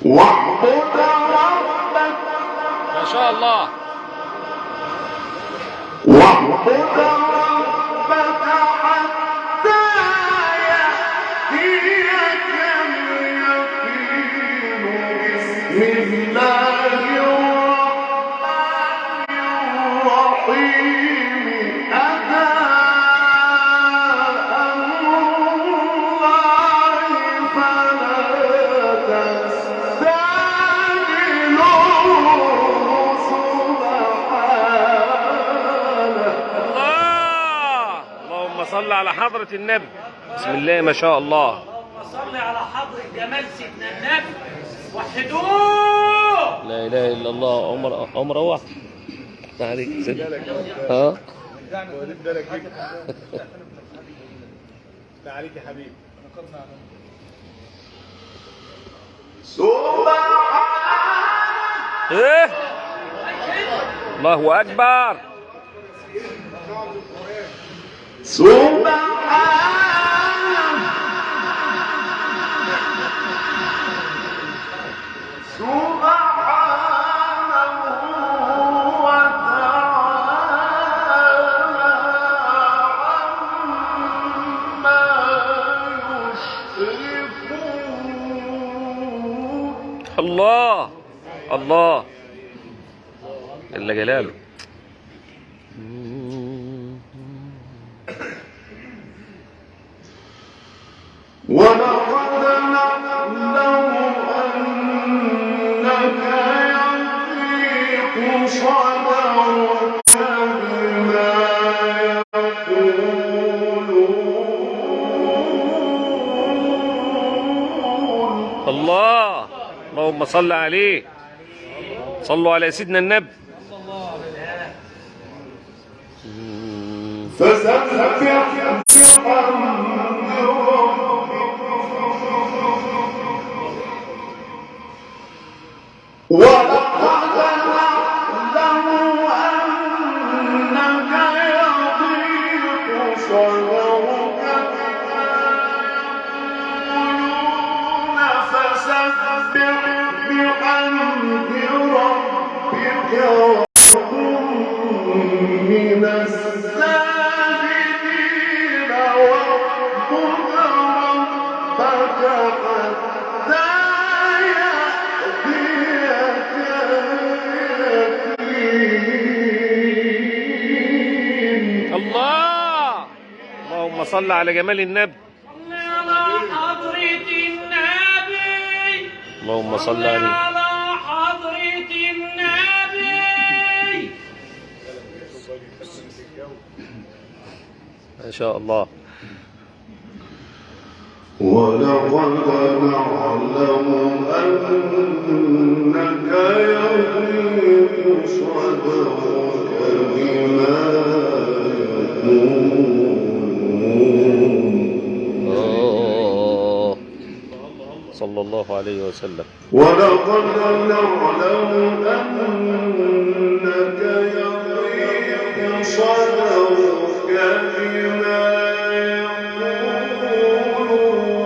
واعبد ربك ما شاء الله. واعبد ربك حتى يأتيك اليقين. بسم الله الرحمن الرحيم. أتى أمر الله فلا تستعجلوه سبحانه. اللهم صل على حضرة النبي. بسم الله ما شاء الله. اللهم صل على حضرة جمال سيدنا النبي. وحدوه. لا اله الا الله. عمر روح عليك ها عليك يا حبيبي. سبحانه. ايه الله اكبر. سبحانه وتعالى عما يشركون. الله الله جل جلاله. ولقد نعلم أنك يضيق صدرك بما يقولون. الله اللهم صل عليه. صلوا على سيدنا النبي. فسبح بحمد ربك. ولقد نعلم أنك يضيق صدرك بما يقولون. فسبح بحمد ربك وكن من الساجدين. واعبد ربك حتى يأتيك اليقين. الله اللهم صل على جمال النبي. صل على حضرة النبي. اللهم صل صل عليه. على حضرة النبي. ما شاء الله. ولقد نعلم أنك يضيق صدرك بما يقولون. صلى الله عليه وسلم. ولقد نعلم أنك يضيق صدرك بما يقولون.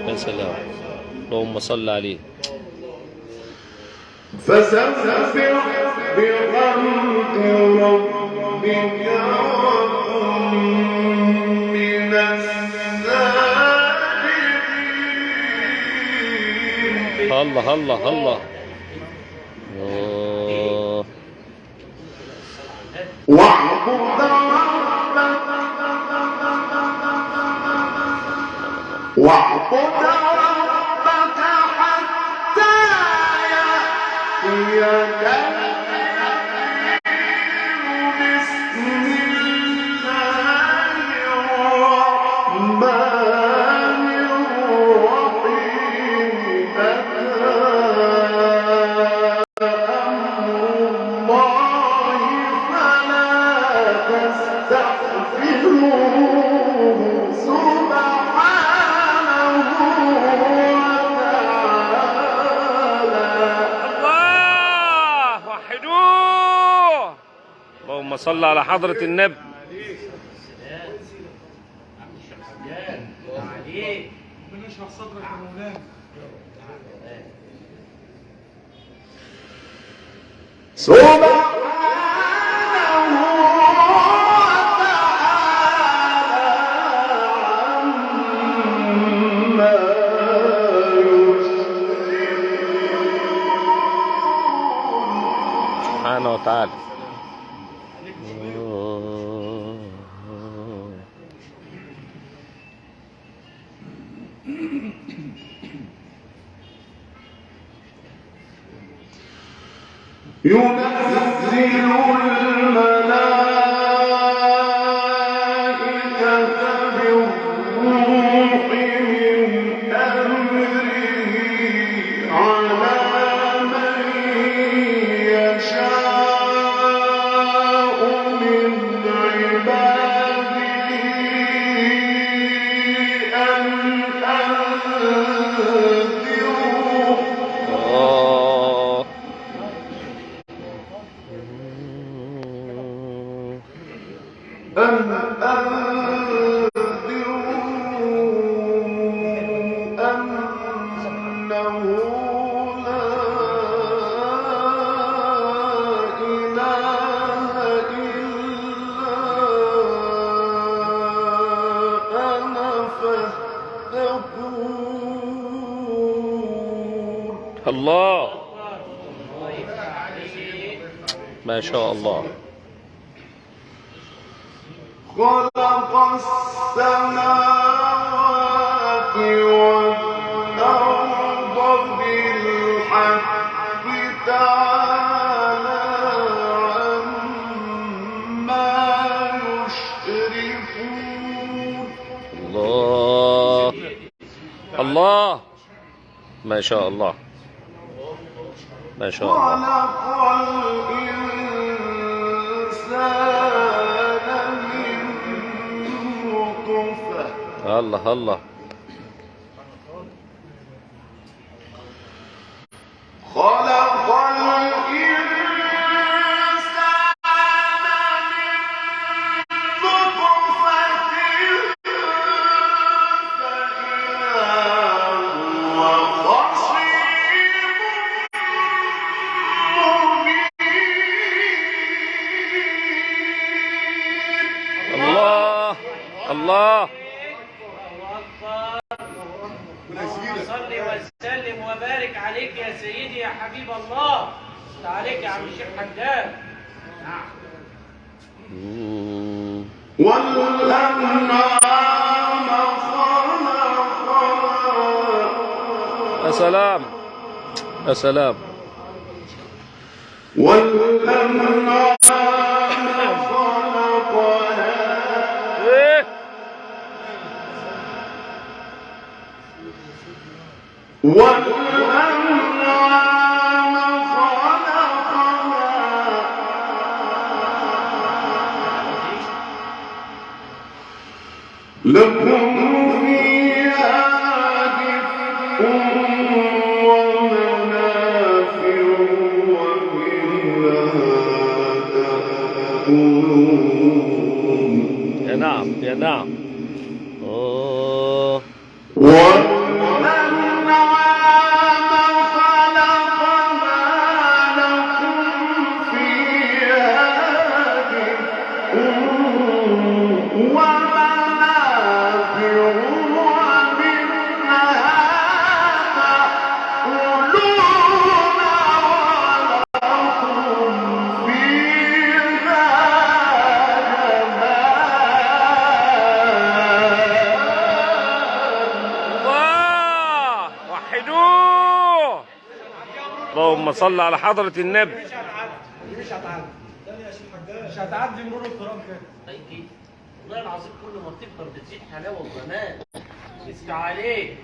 يا سلام. اللهم صل عليه. فسبح بحمد ربك وكن من الساجدين. الله الله الله. واعبد ربك. واعبد ربك حتى يأتيك اليقين. بسم الله الرحمن الرحيم. أتى أمر الله فلا تستعجلوه سبحانه وتعالى. الله وحدوه. اللهم صل على حضرة النبي. عليك. ربنا يشرح صدرك يا مولانا. سبحانه وتعالى. ينزل الملائكة بالروح من أمره على من يشاء من عباده أن أنذروا أنه لا إله إلا أنا فاتقون. الله، ما شاء الله. خلق السماوات والأرض بالحق تعالى عما يشركون. الله الله، ما شاء الله، ما شاء الله. خلق الإنسان من نطفة الله الله. خلق الإنسان من نطفة فإذا هو خصيم مبين. الله الله. اللهم صل وسلم وبارك عليك يا سيدي يا حبيب الله. عليك يا عم الشيخ حداد. نعم. والأنعام خلقها. يا سلام يا سلام. والأنعام خلقها إيه؟ والأنعام خلقها لكم فيها دفء ومنافع ومنها تأكلون. يا نعم يا نعم. أوه. والأنعام خلقها لكم فيها دفء ومنافع ومنها تأكلون ولكم فيها الله، وحدوه. اللهم صل على حضرة النبي. مش هتعدي مرور الكرام كده. طيب والله العظيم كل ما بتكبر بتزيد حلاوه وجمال. اسمع عليك.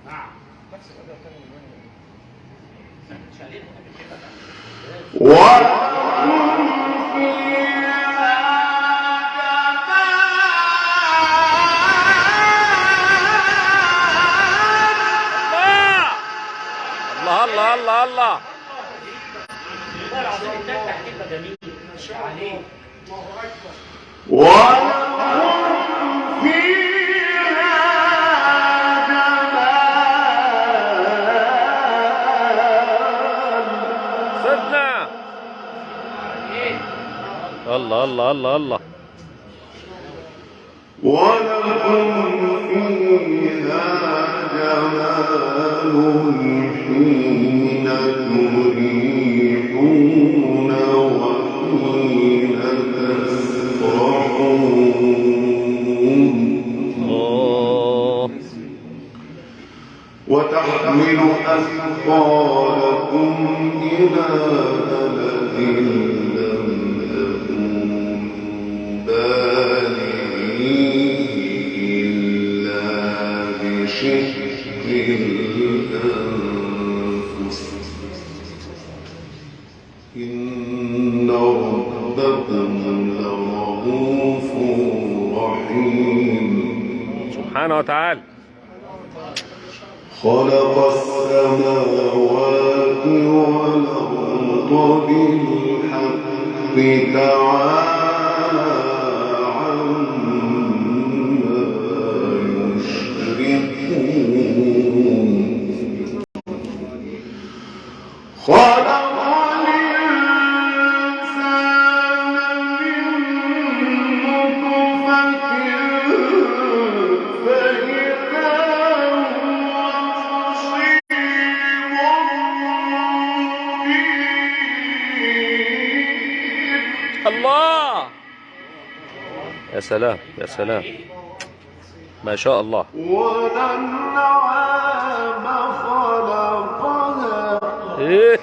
نعم. مش علينا ولكم فيها الله الله الله الله. والله العظيم التالتة هتبقى جميل. مش عليك. ولكم فيها الله الله الله الله. ولكم فيها جمال حين تريحون وحين تسرحون وتحمل أثقالكم إلى بلد لم تكونوا بالغيه إلا بشق الأنفس إن ربكم لرؤوف رحيم. سبحانه وتعالى. خلق السماوات والأرض بالحق تعالى عما يشركون. خلق الإنسان من نطفة فإذا الله. يا سلام يا سلام، ما شاء الله. والأنعام خلقها ايه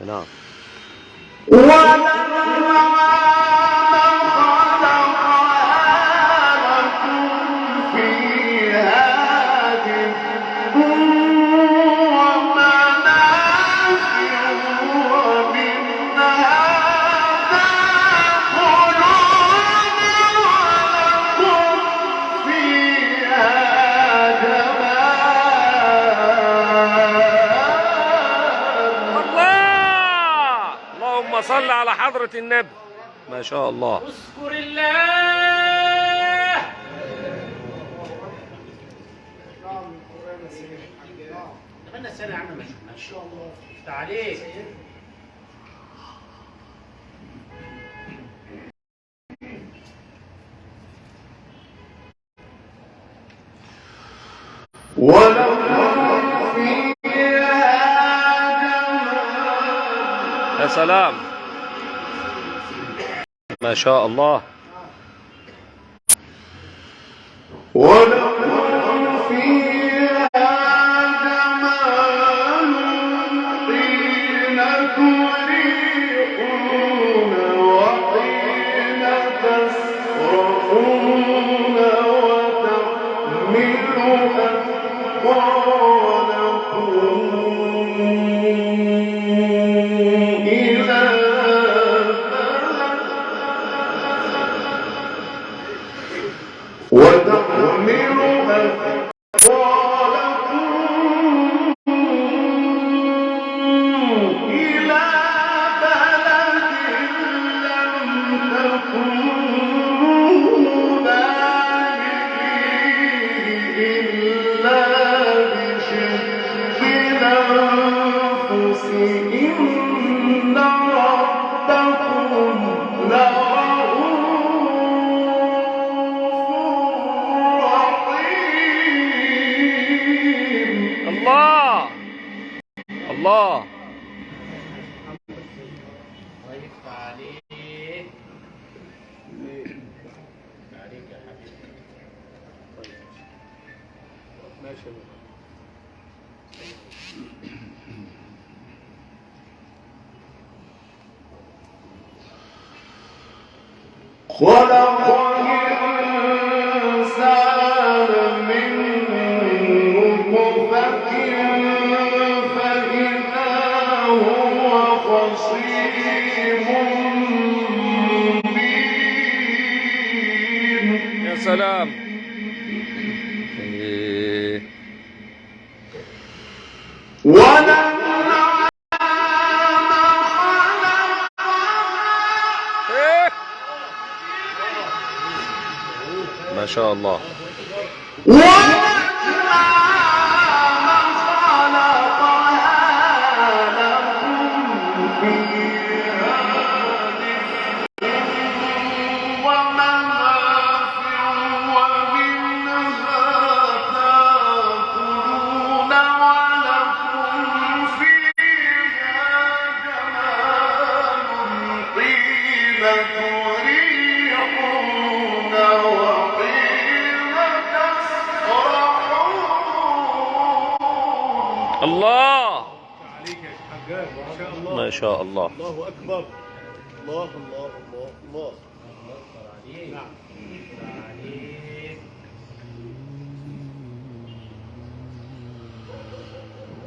نعم. والأنعام خلقها لكم فيها دفء ومنافع ومنها تأكلون ولكم فيها جمال. الله. اللهم صل على حضرة النبي. ما شاء الله. اذكر الله. اتمنى السنة يا عم ما شفناش. افتح عليك. ولكم فيها جمال. يا سلام ما شاء الله. ولكم فيها جمال حين تريحون وحين تسرحون وتحمل أثقالكم إلى وتحمل أثقالكم إلى بلد لم تكونوا بالغيه إلا بشق الأنفس إن ربكم الله الله. الله يفتح عليك. يفتح عليك يا حبيبي. ماشي. خلق الإنسان من نطفة فإذا هو خصيم مبين. يا سلام. إيه. والأنعام إيه. ما شاء الله. والأنعام خلقها لكم فيها دفء الله عليك يا حجاج ما شاء الله. ما شاء الله. الله أكبر. الله الله الله الله. نعم.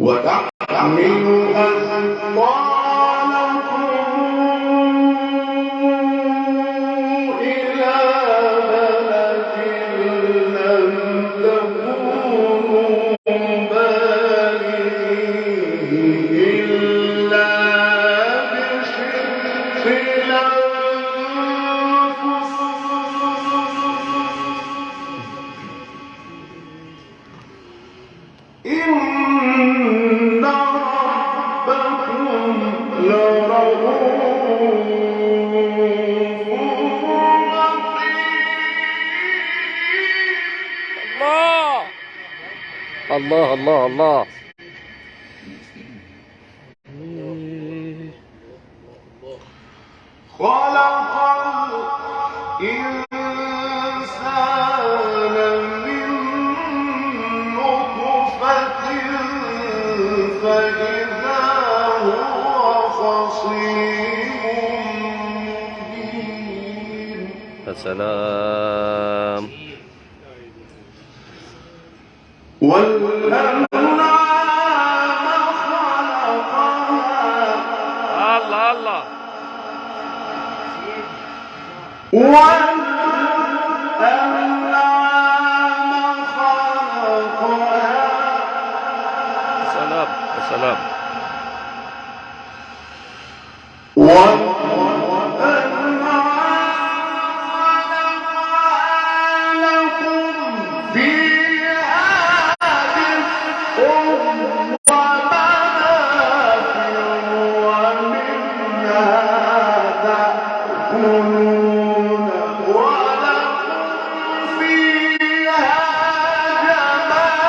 وتحمل أثقالكم إلى بلد لم تكونوا بالغيه إلا بشق الأنفس إن ربكم لرؤوف رحيم. الله الله الله. خلق الإنسان من نطفة فإذا هو خصيم مبين. يا سلام. والأنعام خلقها الله الله. والأنعام خلقها سلام يا سلام. لكم فيها دفء ومنافع ومنها تأكلون ولكم فيها جمال.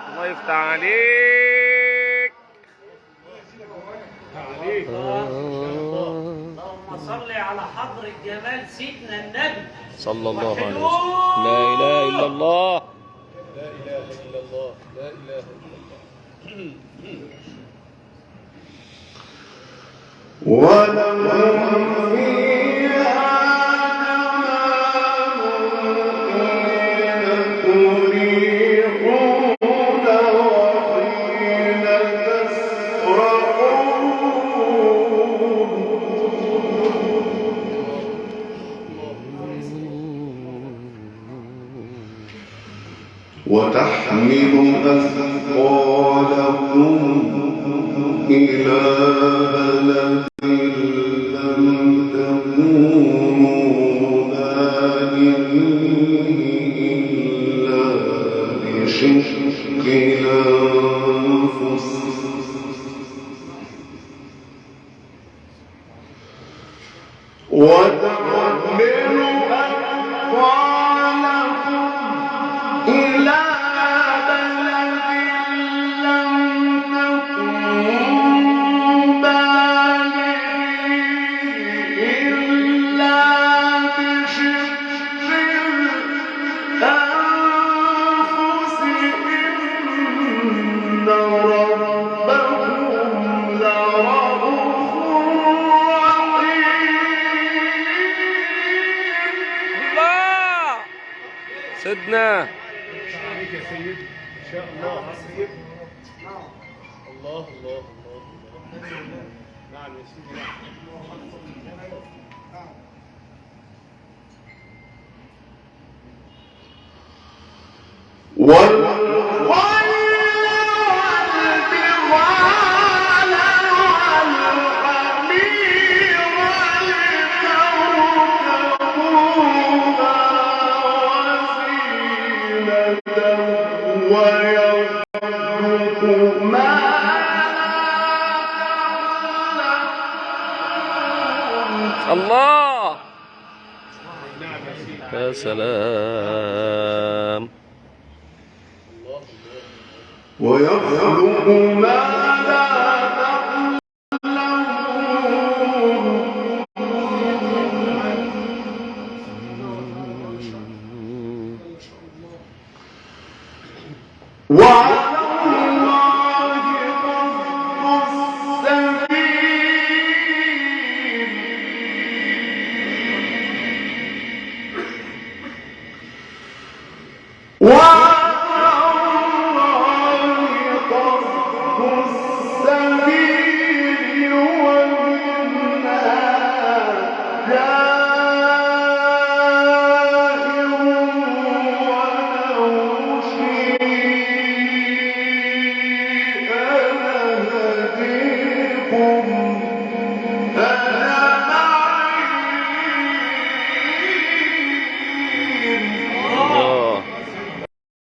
الله يفتح عليك. اللهم صل على حضرة جمال سيدنا النبي صلى الله عليه وسلم. لا إله إلا الله. لا إله إلا الله. لا إله إلا الله. ولهم فيها جمال تريحون وحين تسرحون. وتحمل أثقالكم إلى بلد لم تكونوا بالغيه إلا بشق الأنفس وتحمل أثقالكم إلى بلد لم تكونوا بالغيه إلا بشق الأنفس إن ربكم لرؤوف رحيم. الله. سيدنا. عليك يا سيدي. ما شاء الله. الله الله الله الله. نعم يا سيدي. والخيل والبغال والحمير لتركبوها وزينة ويخلق ما لا تعلمون. الله. نعم يا سيدي. يا سلام. ويخلق ما لا